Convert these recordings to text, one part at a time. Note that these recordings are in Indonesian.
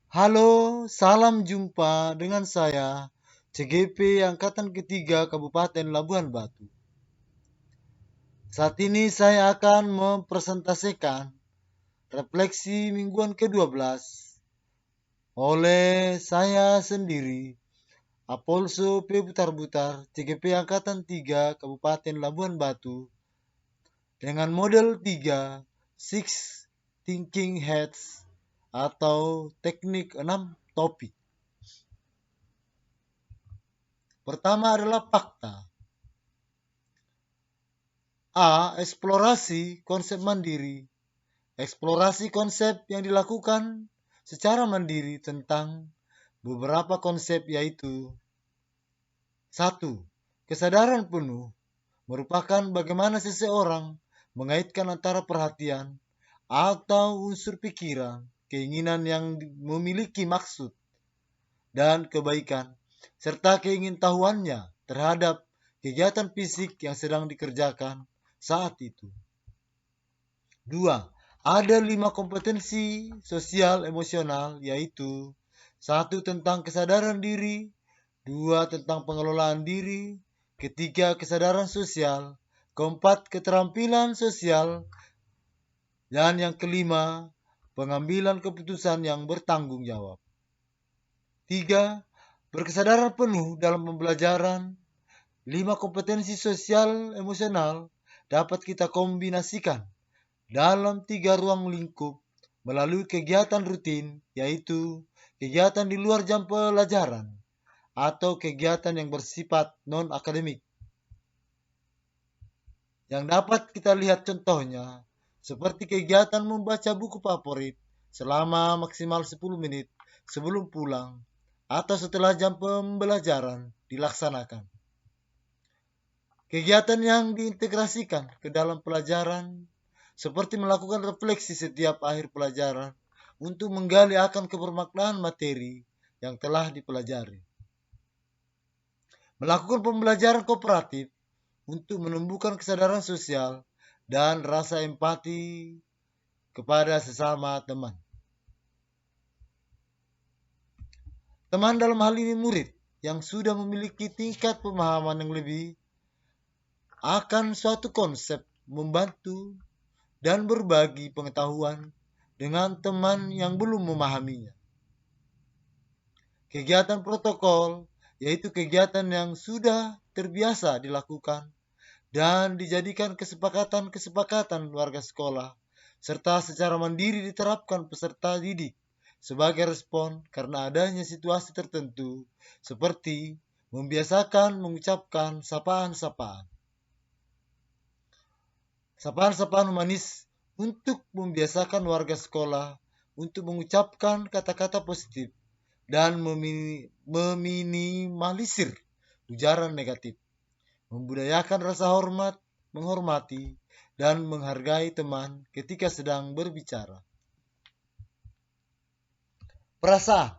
Halo, salam jumpa dengan saya, CGP Angkatan Ketiga Kabupaten Labuhan Batu. Saat ini saya akan mempresentasikan refleksi mingguan ke-12 oleh saya sendiri, Apolso P. Butar-Butar, CGP Angkatan 3 Kabupaten Labuhan Batu, dengan model 3, Six Thinking Heads, atau teknik 6 topik. Pertama adalah fakta. A. Eksplorasi konsep mandiri. Eksplorasi konsep yang dilakukan secara mandiri tentang beberapa konsep yaitu: 1. Kesadaran penuh merupakan bagaimana seseorang mengaitkan antara perhatian atau unsur pikiran, keinginan yang memiliki maksud dan kebaikan, serta keingintahuannya terhadap kegiatan fisik yang sedang dikerjakan saat itu. 2. Ada 5 kompetensi sosial emosional, yaitu: 1. Tentang kesadaran diri, 2. Tentang pengelolaan diri, ketiga kesadaran sosial, keempat keterampilan sosial, dan yang kelima pengambilan keputusan yang bertanggung jawab. 3. Berkesadaran penuh dalam pembelajaran. 5 kompetensi sosial emosional dapat kita kombinasikan dalam 3 ruang lingkup melalui kegiatan rutin, yaitu kegiatan di luar jam pelajaran atau kegiatan yang bersifat non-akademik. Yang dapat kita lihat contohnya seperti kegiatan membaca buku favorit selama maksimal 10 menit sebelum pulang atau setelah jam pembelajaran dilaksanakan. Kegiatan yang diintegrasikan ke dalam pelajaran seperti melakukan refleksi setiap akhir pelajaran untuk menggali akan kebermaknaan materi yang telah dipelajari. Melakukan pembelajaran kooperatif untuk menumbuhkan kesadaran sosial dan rasa empati kepada sesama teman. Teman dalam hal ini murid yang sudah memiliki tingkat pemahaman yang lebih akan suatu konsep membantu dan berbagi pengetahuan dengan teman yang belum memahaminya. Kegiatan protokol yaitu kegiatan yang sudah terbiasa dilakukan dan dijadikan kesepakatan warga sekolah, serta secara mandiri diterapkan peserta didik sebagai respon karena adanya situasi tertentu, seperti membiasakan mengucapkan sapaan-sapaan humanis untuk membiasakan warga sekolah untuk mengucapkan kata-kata positif dan meminimalisir ujaran negatif, membudayakan rasa hormat, menghormati, dan menghargai teman ketika sedang berbicara. Perasaan.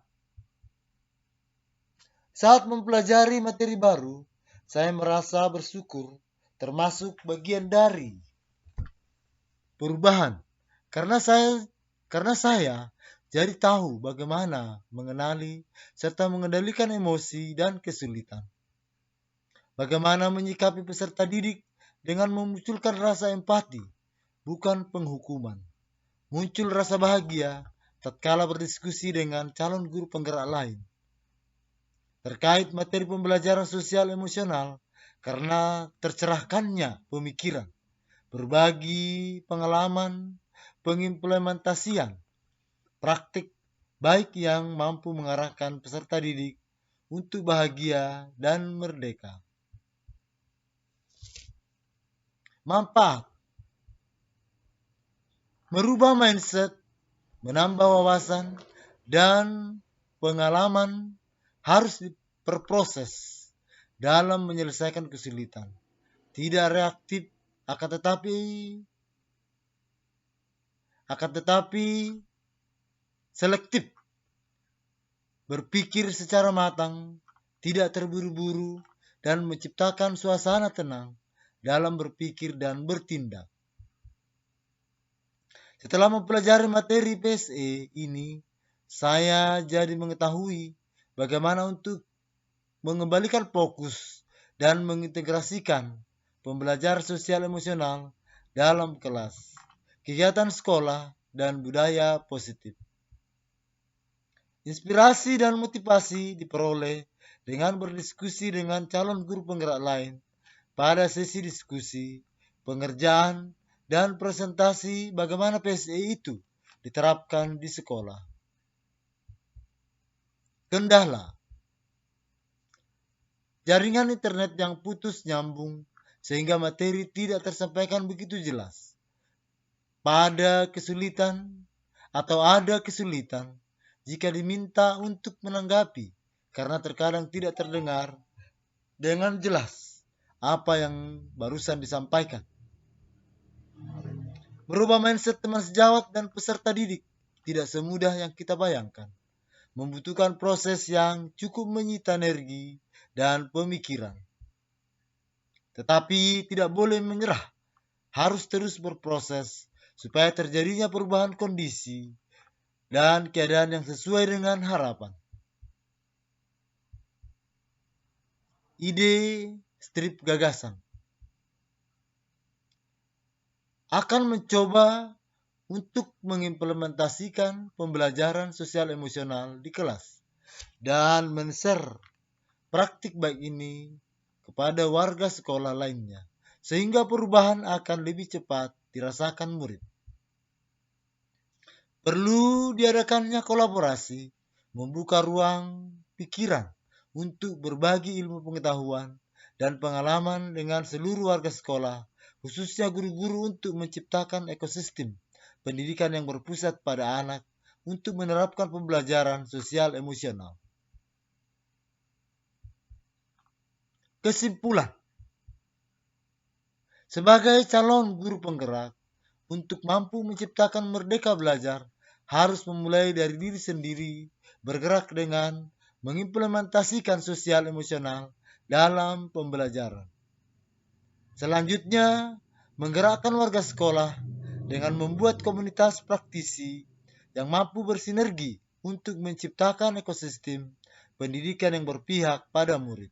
Saat mempelajari materi baru, saya merasa bersyukur termasuk bagian dari perubahan karena saya jadi tahu bagaimana mengenali serta mengendalikan emosi dan kesulitan. Bagaimana menyikapi peserta didik dengan memunculkan rasa empati, bukan penghukuman. Muncul rasa bahagia tatkala berdiskusi dengan calon guru penggerak lain terkait materi pembelajaran sosial emosional karena tercerahkannya pemikiran, berbagi pengalaman, pengimplementasian praktik baik yang mampu mengarahkan peserta didik untuk bahagia dan merdeka. Manfaat: merubah mindset, menambah wawasan, dan pengalaman harus diperproses dalam menyelesaikan kesulitan. Tidak reaktif, akan tetapi selektif. Berpikir secara matang, tidak terburu-buru, dan menciptakan suasana tenang dalam berpikir dan bertindak. Setelah mempelajari materi PSE ini, saya jadi mengetahui bagaimana untuk mengembalikan fokus dan mengintegrasikan pembelajaran sosial emosional dalam kelas, kegiatan sekolah, dan budaya positif. Inspirasi dan motivasi diperoleh dengan berdiskusi dengan calon guru penggerak lain pada sesi diskusi, pengerjaan, dan presentasi bagaimana PSE itu diterapkan di sekolah. Kendala jaringan internet yang putus nyambung sehingga materi tidak tersampaikan begitu jelas. Ada kesulitan jika diminta untuk menanggapi karena terkadang tidak terdengar dengan jelas apa yang barusan disampaikan. Merubah mindset teman sejawat dan peserta didik tidak semudah yang kita bayangkan. Membutuhkan proses yang cukup menyita energi dan pemikiran. Tetapi tidak boleh menyerah, harus terus berproses supaya terjadinya perubahan kondisi dan keadaan yang sesuai dengan harapan. Ide strip gagasan akan mencoba untuk mengimplementasikan pembelajaran sosial emosional di kelas dan men-share praktik baik ini kepada warga sekolah lainnya, sehingga perubahan akan lebih cepat dirasakan murid. Perlu diadakannya kolaborasi, membuka ruang pikiran untuk berbagi ilmu pengetahuan dan pengalaman dengan seluruh warga sekolah, khususnya guru-guru untuk menciptakan ekosistem pendidikan yang berpusat pada anak untuk menerapkan pembelajaran sosial emosional. Kesimpulan, sebagai calon guru penggerak, untuk mampu menciptakan merdeka belajar, harus memulai dari diri sendiri, bergerak dengan mengimplementasikan sosial emosional dalam pembelajaran. Selanjutnya, menggerakkan warga sekolah dengan membuat komunitas praktisi yang mampu bersinergi untuk menciptakan ekosistem pendidikan yang berpihak pada murid.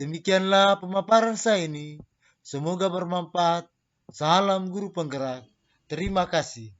Demikianlah pemaparan saya ini. Semoga bermanfaat. Salam guru penggerak. Terima kasih.